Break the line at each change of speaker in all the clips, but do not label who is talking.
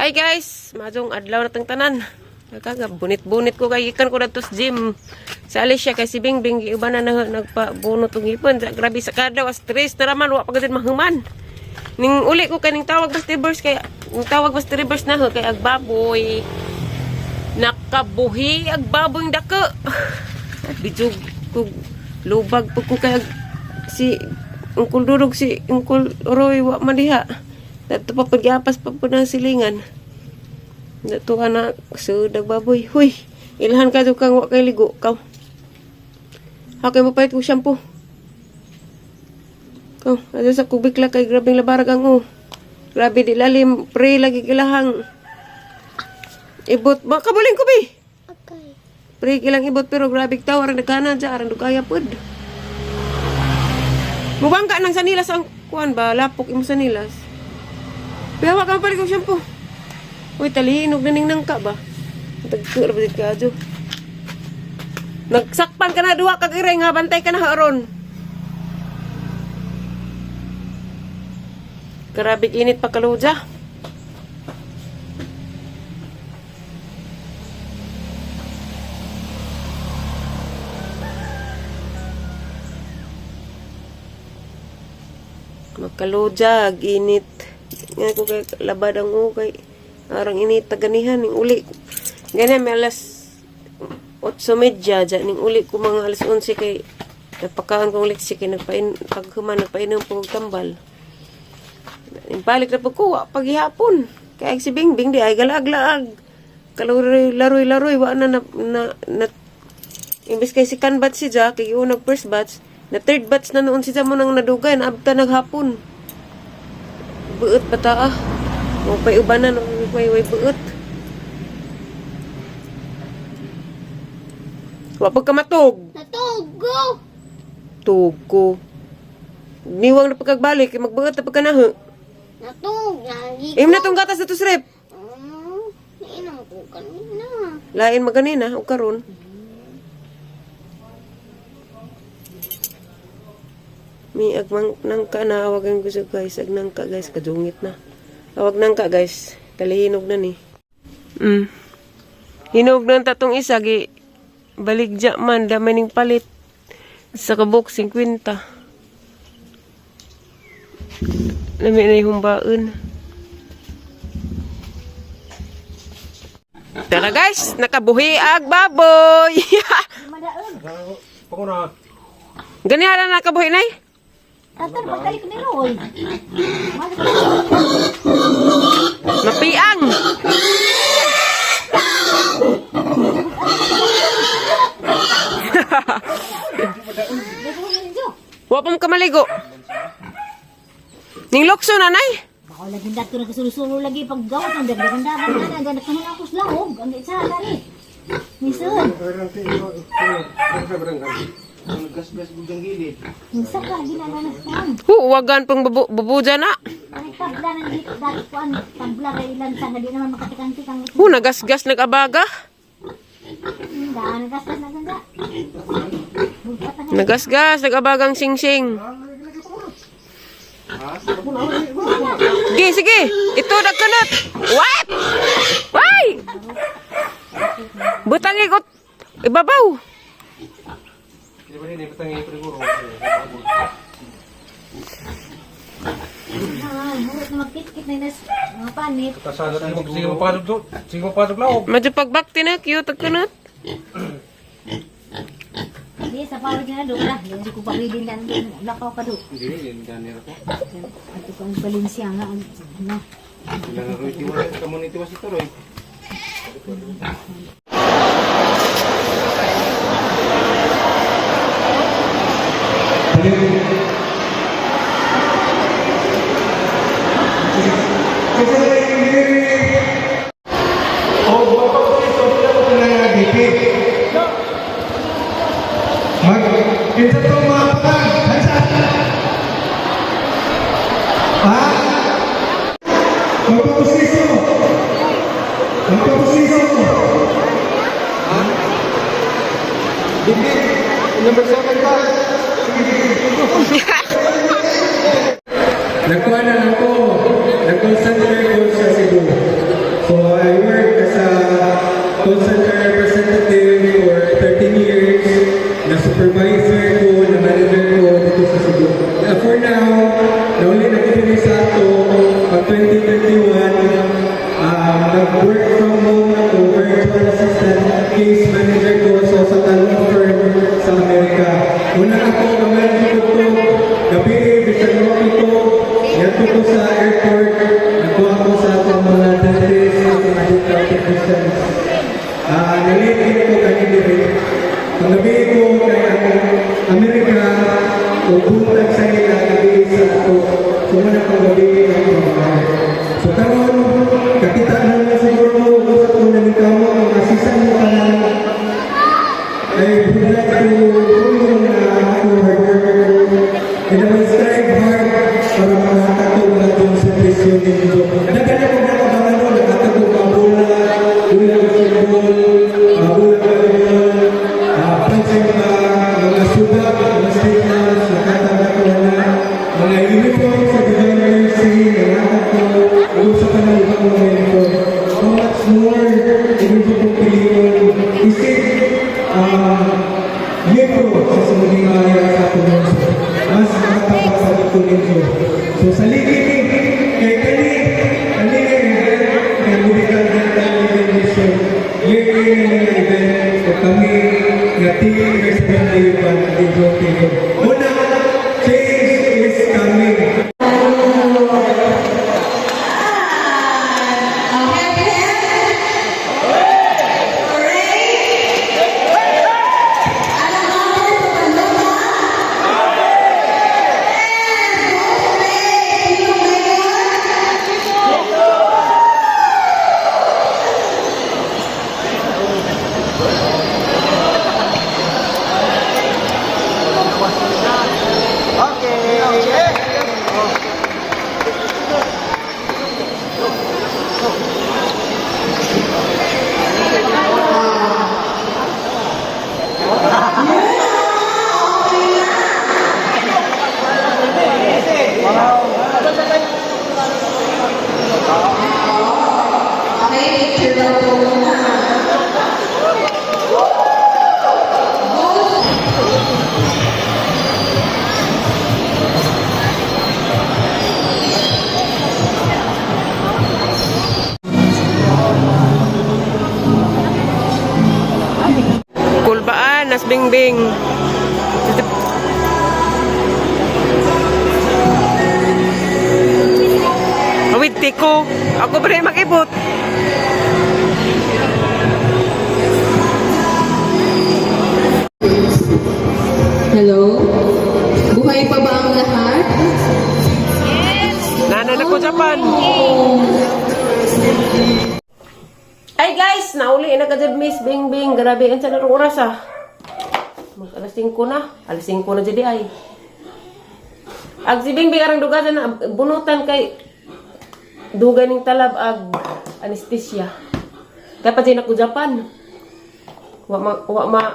Hi guys, majong adlaw na tang tanan. Kaga bunit-bunit ko kay ikan ko dito sa gym. Sa Alicia kay si Bingbing iba na nagpabunot og ipon. Grabe sa kada stress na raman wa pagod mahuman. Ning uli ko kaning tawag basta reverse kay tawag basta reverse na ho kay agbaboy. Nakabuhi agbaboy dako. Bijog ko lubag po ko kay si Ungkol Durog si Ungkol Roy wa madiha. Dato pa pagyapas pa po ng silingan. Dato anak sudag baboy. Huy, ilhan ka kang wa kay ligo kaw. Hakay mo pait ko shampoo. Kaw, asa sa kubik la kay grabing labarag ang Grabe di lalim, pre lagi kilahang. Ibot, makabuling ko bi.
Okay.
Pre kilang ibot pero grabe tawar nagkanan sa arang dugaya pud. Mubang ka nang sanilas ang kuan ba, lapok imo sanilas. Pero ka pa kong shampoo. Uy, talihinog na ning nangka ba? Tagkura ba ka adyo? Nagsakpan ka na duha kag iring ha, bantay ka na haron. Grabe init pa kaluja. Makaluja, init. Nga ko kay labad ang ukay. Arang init taganihan ning uli. Ganyan may alas 8:30 dyan. Ning uli ko mga alas 11 kay napakaan kong leksi kay paghuman nagpainom po tambal. Balik na pagkuha paghihapon. Kaya si Bingbing di ay galag-laag. Laroy-laroy wa na imbes kay si batch si Jack kay unang first batch. Na third batch na noon siya mo nang nadugay na abta naghapon. Buot bata ah. O pay ubanan o way buot. Wa pag kamatog.
Natugo.
Tugo. Niwang na pagkagbalik kay magbuot na pagkanaho.
Natug. Lagi ko.
Im na tong gatas dito sa rep.
Nainom ko kanina.
Lain maganina o karon. Mi agmang nangka na awagan ko sa guys. Ag nangka guys, kadungit na. Awag nangka guys. Kalihinog na ni. Hinog na tatong isa. Baligja man. Damay ning palit. Sa kabuk 50. Lami na yung baon. Tara guys. Nakabuhi ag baboy. Ganyan na nakabuhi na eh.
Atar, pagkalik ni Roy.
Mapiang. Wa pa mo kamaligo. Ning lokso nanay.
Bako lagi dato na kasulusulo lagi paggawat ng dagdagan-dagan na naganda ka na akos lahog. Ang isa gani. Misun.
Gas-gas bujang gilid.
Minsan ka ginagawa na.
Huwagan pang bubuja na.
Ay tabla na dito dati kuan tabla kay ilan sa di naman makatikang-tikang.
Nagasgas nag-abaga.
Nagasgas na ganda.
Nagasgas nag-abagang sing-sing. Sige. Ito nagkanot. What? Why? Butang ikot. Ibabaw.
Hindi ba rin ipatang ipaguro?
Hurot na magkit-kit na inas mga panit.
Kasada mo sige mo padog do. Sige mo padog laog.
Medyo pagbakti na cute nagkanot.
Di sa pawid na do lah. Hindi ko pagridin lang lakaw ka do.
Hindi ganira ko.
Ato ko ang Balenciaga ang ano.
Ilan na Roy tiwa sa community was ito Roy.
Kita tu maafkan, Magpapusiso.
Hindi. Number 7 ka.
Nagkuhan na ako. Nagkonsentrate ko sa Cebu. work from home ako, virtual assistant, case manager ko sa talong firm sa Amerika. Una ako, Amerika ko to, gabi, bisan mo ito, yato ko sa airport, nakuha ko sa akong mga dentist, sa mga medical technicians. Nalipin ko kanina rin. Pagabi ko kay akong Amerika, o buntag sa nila, gabi sa ako, sumuna kong gabi ang trabaho. So karon kakita na siguro mo sa kung nagkamo ang asisan mo ka lang ay bulay ko tulong na ako hard worker ko and I will strive hard para makakatog na doon sa presyon nito. Nagkala ko na kabangan mo, nakatagog ang bulan basketball, bulan pansin pa, mga sugat, mga statements, nakatagog ko na mga uniform sa Divine Mercy, nakatagog sa panalibang momento. How much more ibig ko kong piliin isip libro sa sumuling maya sa ating mundo. Mas nakatapak sa ito nito. So sa ligid kay kani kay medical dental mission ligid na event o kami nga team Western Liban dito dito. Una, change is coming.
Kulbaan, nas bingbing. Awit tiko. Ako pa rin makibot.
Hello? Buhay pa ba ang lahat?
Nanan ako Japan. Ay guys, nauli na ka dyan, Miss Bingbing. Grabe, ang sa oras ah. Mag alas 5 na. Alas 5 na jadi ay. Ag si Bingbing arang dugadan na bunutan kay dugay ning talab ag anesthesia. Kaya pa din ako Japan. Wa ma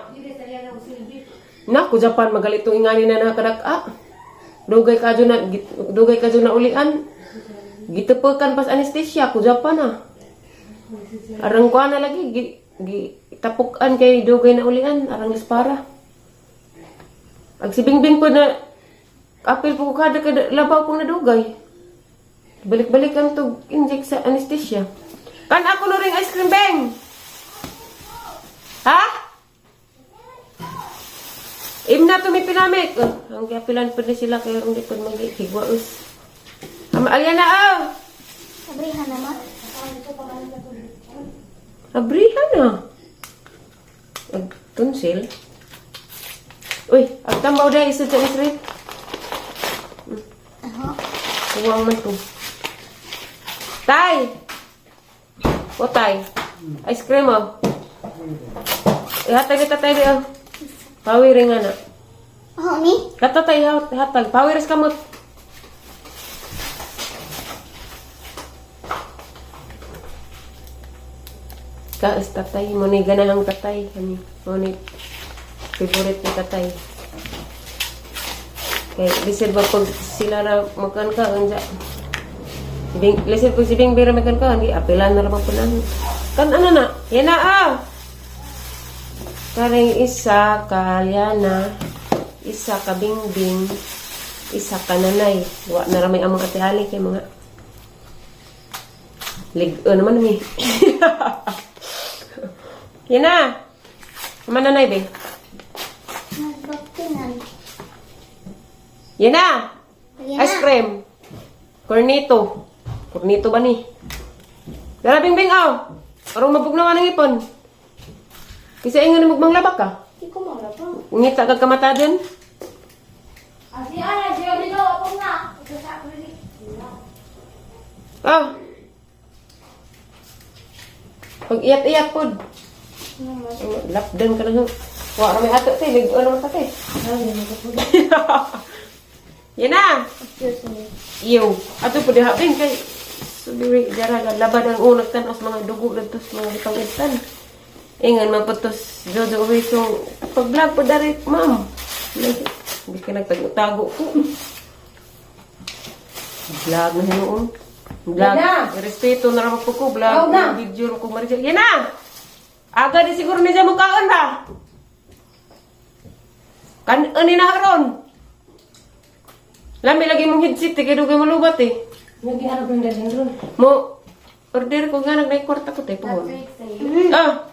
na ko Japan magalito ingani na nakadak dugay kadyo na ulian. Gitepekan pas anesthesia ko Japan ah. Arang ko na lagi tapukan kay dugay na ulian arang ispara. Ag si Bingbing po na apil po kada labaw pong nadugay. Balik-balik ang to inject sa anesthesia. Kan ako no ring ice cream bang. Ha? Imna to mi pinamik. Ang kapilan pa na sila kaya hindi po mag-higwaos. Ayan na ah.
Sabrihan na ma.
Abrihan na. Tonsil. Uy, agtambaw dahil isa dyan isrit. Huwag man to. Tay! O tay. Ice cream oh. Ihatag kita tayo rin oh. Pawirin nga na.
Oh, mi?
Kata tayo hatag. Pawiris kamot. Kaas tatay. Muna ganahang tatay. Muna favorite ni tatay. Kaya lisir ba pag sila na makan ka. Lisir pag si Bingbing na makan ka. Hindi apilan na naman po lang. Kan ano na? Yan na ah! Karing isa ka Liana, isa ka Bingbing, isa ka Nanay. Wa na ramay ang mga katihali kay mga. naman mi. Yan na. Naman nanay, be. Yan na. Ice cream. Cornito. Cornito ba ni? Dara, Bingbing, aw. Arong mabugnawan ng ipon. Kasi ingon mo manglabak ka.
Hindi ko malabang.
Ngita kag kamata din.
Asi ana, siya dito ako na.
Ah. Pag iyat-iyat pod. Lapdan ka na. Wa ra may ato te, lig ano ta te. Yan na. Iyo. Ato po dihapin kay subiri jara labad ang unag tanos mga dugo dagtos mga pangitan. Ingan man putos Jojo Wiso pag-vlog po dari ma'am. Hindi ka nagtago-tago ko. Vlog na hinuon. Vlog. Respeto na naman po ko. Vlog. Video ko marija. Yan na! Aga di siguro niya mo kaon ba? Ani na haron. Lami lagi mong headset eh. Kaya mo lubat eh.
Lagi ano ba yung doon?
Mo, order ko nga nag-record ako tayo po. Ah!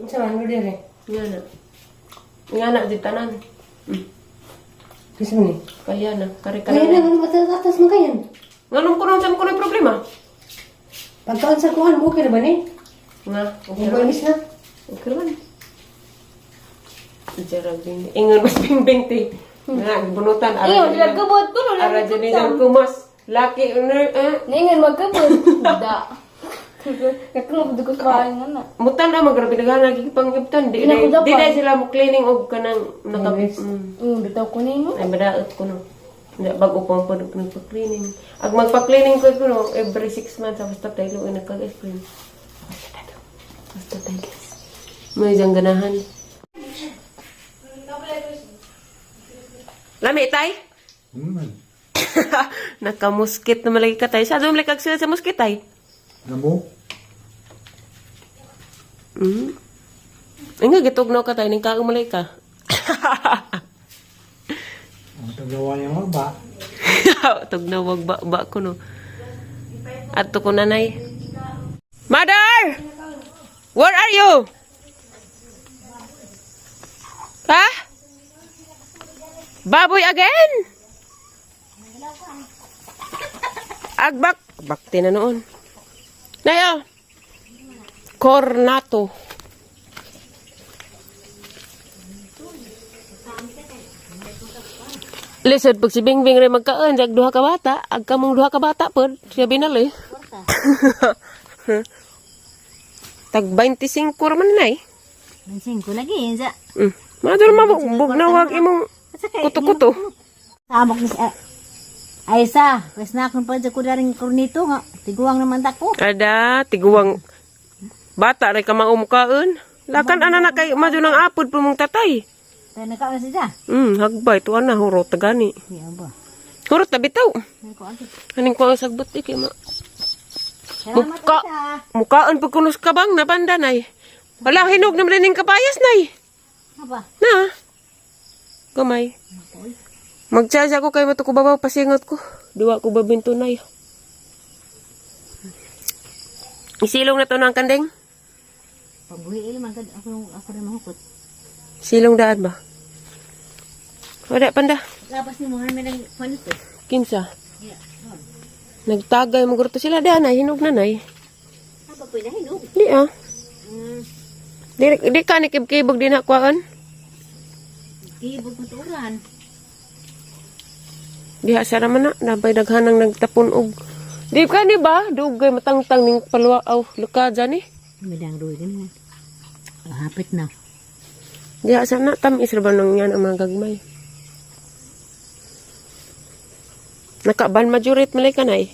Saan mo dire?
Nga na. Nga na, di tanan.
Kasi mo ni?
Kaya na. Kari ka
Kaya
na.
na, ano matatas mo kayan?
Nganong ko nang saan ko na yung problema?
Pagkaon sa kuhan mo, okay na ba ni?
Nga. Okay
Ang
naman.
balis na.
Okay naman. Jarang din. Ingon mas bingbing ti. Nga, bunutan.
Iyo, nilagkabot ko.
Ara dyan niyang kumas. Laki,
Ningan magkabot. Da. Katulog ko sa bahay nga na.
mutan na magrabi naghanag pangibtan. Di
Ina ko dapat.
na sila mo cleaning og kanang naka...
Yes.
Bitaw ko nino.
Ay, madaot ko no. Bago pa po nagpa-cleaning. Ag magpa-cleaning ko no, every 6 months, basta tayo nagkag-ice cream. Basta tayo guys. May diyang ganahan. Lami, tay? Nakamuskit na malagi ka tayo. Sa doon malagi kag sila sa muskit tay.
Namo?
Ay nga, gitugnaw ka tayo. Ning kaang malagi ka.
Ang tagawa niya mo ba?
Tugnaw, wag ba ko no. Ato ko nanay. Mother! Where are you? Ha? Baboy again? Agbak. Bakti na noon. Nayo. Cornato. Lisod pag si Bingbing rin magkaon, jag duha ka bata, ag kamong duha ka bata po, siya binali. Tag 25 raman na eh.
Nansin ko lagi. Sa
Maduro mabug na wag imong kuto-kuto.
amok ni Aisa. Pwes na akong pa dyan ko daring kornito nga. Tiguang naman tako.
Ada, tiguwang bata rin ka maumkaon. Lakan ana na kay madyo ng apod po mong tatay.
Tayo nakaon na siya.
Hagbay, tuwa na, hurot na gani.
Iya ba?
Hurot na bitaw.
Ay ko agi.
Aning ko ang sagbot di kay ma.
Salamat
Muka,
Aisa.
mukaan pag kunos ka bang napanda nay. Wala, hinog na rin kapayas nay.
Apa?
Na. Gamay. Magtsaya ko kay matuko babaw pasingot ko. Duwa ko babinto nay. Isilong na to ng kandeng.
Pagbuhi man kad ako rin mahukot.
Silong daan ba? Wala panda.
Lapas ni Mohan may nang panito.
Kinsa.
Yeah.
Nagtagay mo gurto sila daan ay hinog na nay.
Apa pwede hinog?
Di ah. Di ka ni kibkibog din hakwaan.
Kibog mo tuuran.
Diha sa naman na, nabay daghanang nagtapon og. Di ka ni ba? Dugay matangtang ning palwa aw lukaja ni.
May dang doy din. Hapit na.
Diha sa na tamis ra ba nang yan ang mga gagmay. Nakaban majurit malay ka nay.